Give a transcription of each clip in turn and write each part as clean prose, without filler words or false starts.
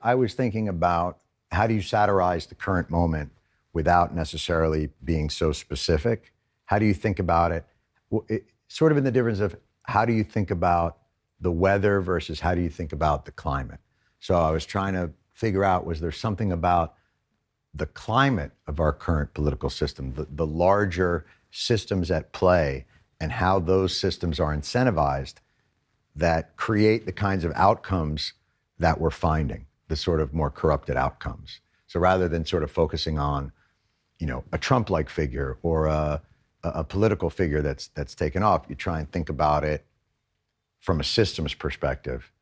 I was thinking about how do you satirize the current moment without necessarily being so specific? How do you think about it? Sort of in the difference of how do you think about the weather versus how do you think about the climate? So I was trying to figure out, was there something about the climate of our current political system, the larger systems at play, and how those systems are incentivized that create the kinds of outcomes that we're finding, the sort of more corrupted outcomes. So rather than sort of focusing on, a Trump-like figure or a political figure that's taken off, you try and think about it from a systems perspective.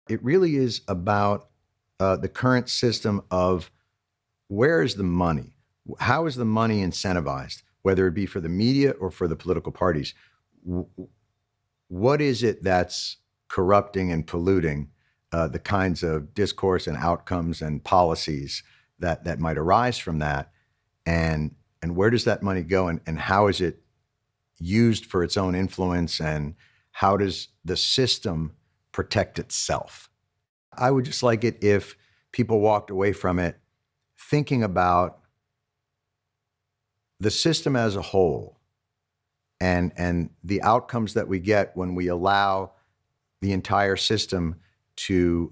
It really is about the current system of where is the money? How is the money incentivized, whether it be for the media or for the political parties? What is it that's corrupting and polluting the kinds of discourse and outcomes and policies that might arise from that? And where does that money go, and how is it used for its own influence, and how does the system protect itself? I would just like it if people walked away from it thinking about the system as a whole and the outcomes that we get when we allow the entire system to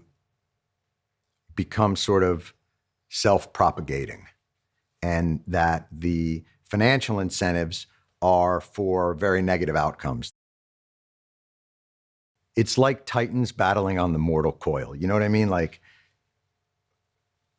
become sort of self-propagating, and that the financial incentives are for very negative outcomes. It's like Titans battling on the mortal coil. You know what I mean? Like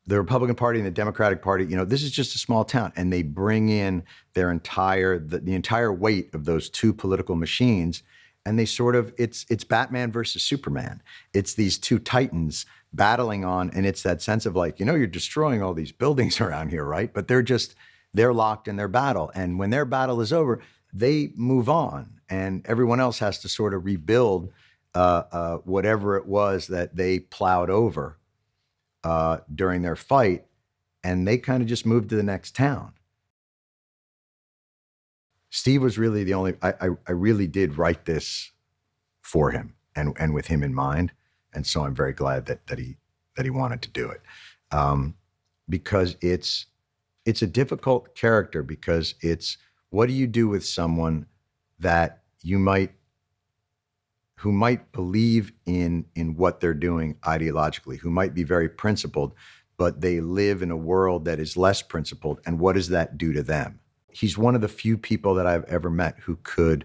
the Republican Party and the Democratic Party, this is just a small town, and they bring in their the entire weight of those two political machines, and they sort of, it's Batman versus Superman. It's these two titans battling on, and it's that sense of like, you're destroying all these buildings around here, right? But they're locked in their battle. And when their battle is over, they move on, and everyone else has to sort of rebuild whatever it was that they plowed over during their fight, and they kind of just moved to the next town. Steve was really the only, I really did write this for him and with him in mind. And so I'm very glad that he wanted to do it. Because it's a difficult character, because it's, what do you do with someone that who might believe in what they're doing ideologically, who might be very principled, but they live in a world that is less principled, and what does that do to them? He's one of the few people that I've ever met who could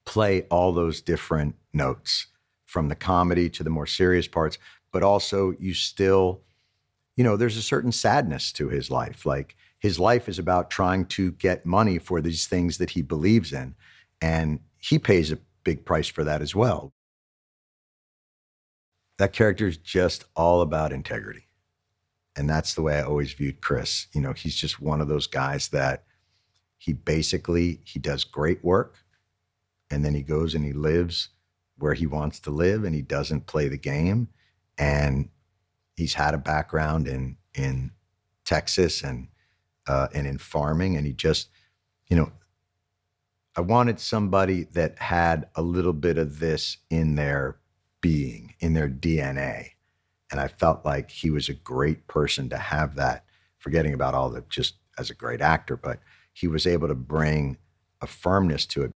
play all those different notes, from the comedy to the more serious parts, but also you still, there's a certain sadness to his life. Like, his life is about trying to get money for these things that he believes in, and he pays a big price for that as well. That character is just all about integrity. And that's the way I always viewed Chris. He's just one of those guys that he does great work, and then he goes and he lives where he wants to live, and he doesn't play the game. And he's had a background in Texas and in farming, and he just, I wanted somebody that had a little bit of this in their being, in their DNA. And I felt like he was a great person to have that, forgetting about all the, just as a great actor, but he was able to bring a firmness to it.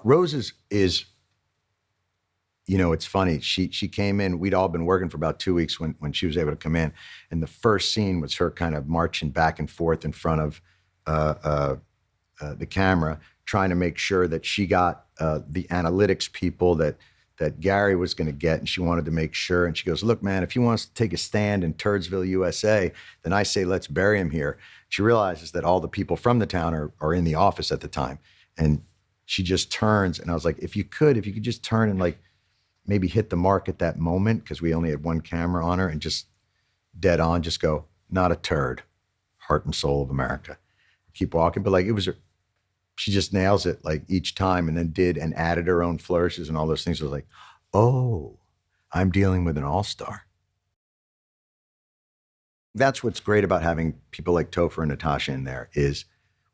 Rose is, it's funny. She came in, we'd all been working for about 2 weeks when she was able to come in. And the first scene was her kind of marching back and forth in front of the camera, trying to make sure that she got the analytics people that Gary was going to get, and she wanted to make sure. And she goes, "Look, man, if he wants to take a stand in Turdsville, USA, then I say let's bury him here." She realizes that all the people from the town are in the office at the time, and she just turns. And I was like, if you could just turn and like maybe hit the mark at that moment, because we only had one camera on her, and just dead on, just go, "Not a turd, heart and soul of America." Keep walking, but like she just nails it like each time, and then did and added her own flourishes and all those things. I was like, oh, I'm dealing with an all-star. That's what's great about having people like Topher and Natasha in there, is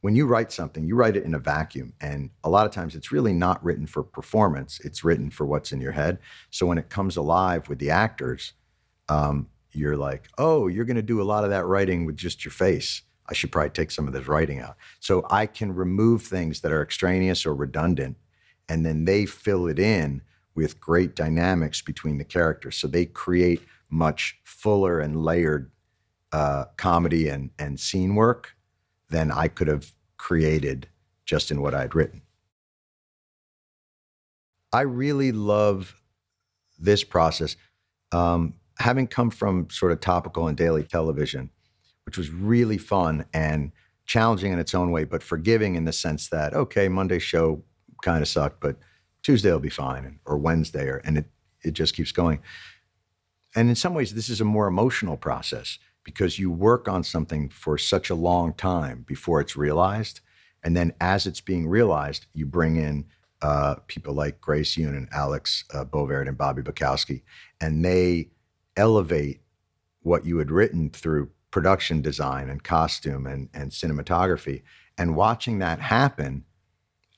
when you write something, you write it in a vacuum. And a lot of times it's really not written for performance. It's written for what's in your head. So when it comes alive with the actors, you're like, oh, you're going to do a lot of that writing with just your face. I should probably take some of this writing out. So I can remove things that are extraneous or redundant, and then they fill it in with great dynamics between the characters. So they create much fuller and layered comedy and scene work than I could have created just in what I'd written. I really love this process. Having come from sort of topical and daily television, which was really fun and challenging in its own way, but forgiving in the sense that, okay, Monday's show kind of sucked, but Tuesday will be fine, or Wednesday, and it just keeps going. And in some ways, this is a more emotional process because you work on something for such a long time before it's realized. And then as it's being realized, you bring in people like Grace Yoon and Alex Bovard and Bobby Bukowski, and they elevate what you had written through production design and costume and cinematography. And watching that happen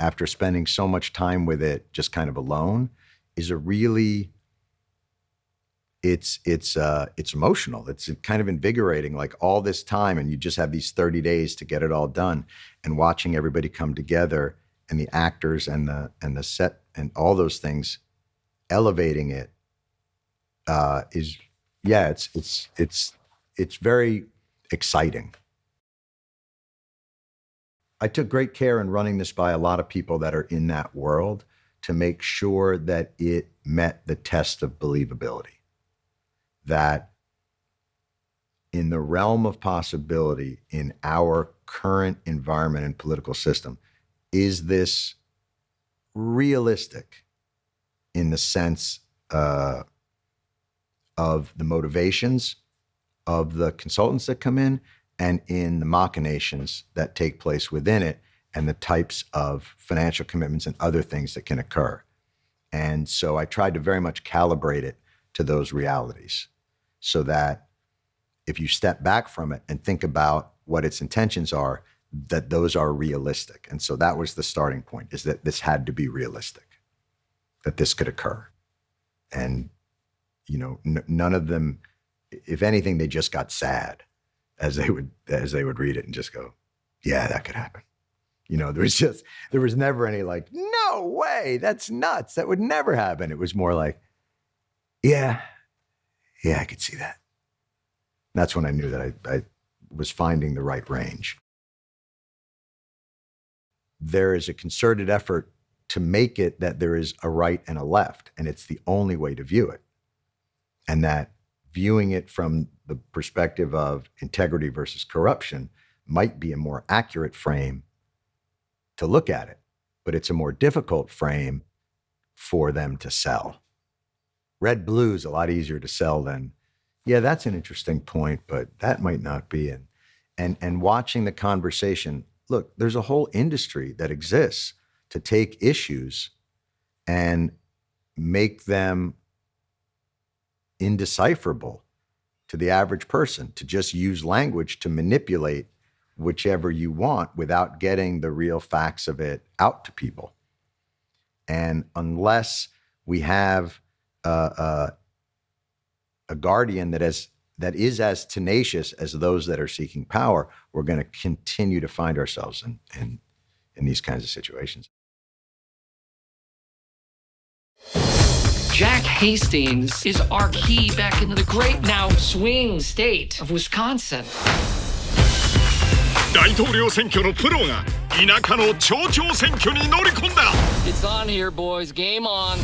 after spending so much time with it just kind of alone is a really, it's emotional. It's kind of invigorating, like all this time, and you just have these 30 days to get it all done. And watching everybody come together, and the actors and the set and all those things, elevating it it's very exciting. I took great care in running this by a lot of people that are in that world to make sure that it met the test of believability. That in the realm of possibility in our current environment and political system, is this realistic in the sense of the motivations of the consultants that come in, and in the machinations that take place within it, and the types of financial commitments and other things that can occur. And so I tried to very much calibrate it to those realities so that if you step back from it and think about what its intentions are, that those are realistic. And so that was the starting point, is that this had to be realistic, that this could occur. And, you know, none of them, if anything, they just got sad as they would read it and just go, yeah, that could happen. You know, there was never any like, no way, that's nuts. That would never happen. It was more like, yeah, I could see that. That's when I knew that I was finding the right range. There is a concerted effort to make it that there is a right and a left, and it's the only way to view it. And that viewing it from the perspective of integrity versus corruption might be a more accurate frame to look at it, but it's a more difficult frame for them to sell. Red blue is a lot easier to sell than, yeah, that's an interesting point, but that might not be. And watching the conversation, look, there's a whole industry that exists to take issues and make them indecipherable to the average person, to just use language to manipulate whichever you want without getting the real facts of it out to people. And unless we have a guardian that is as tenacious as those that are seeking power, we're going to continue to find ourselves in these kinds of situations. Jack Hastings is our key back into the great now swing state of Wisconsin. 大統領選挙のプロが田舎の町長選挙に乗り込んだ。 It's on here, boys. Game on.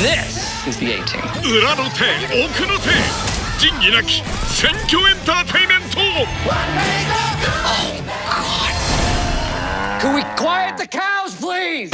This is the A-Team. 裏の手、奥の手、仁義なき選挙エンターテイメント。 Oh, God. Can we quiet the cows, please?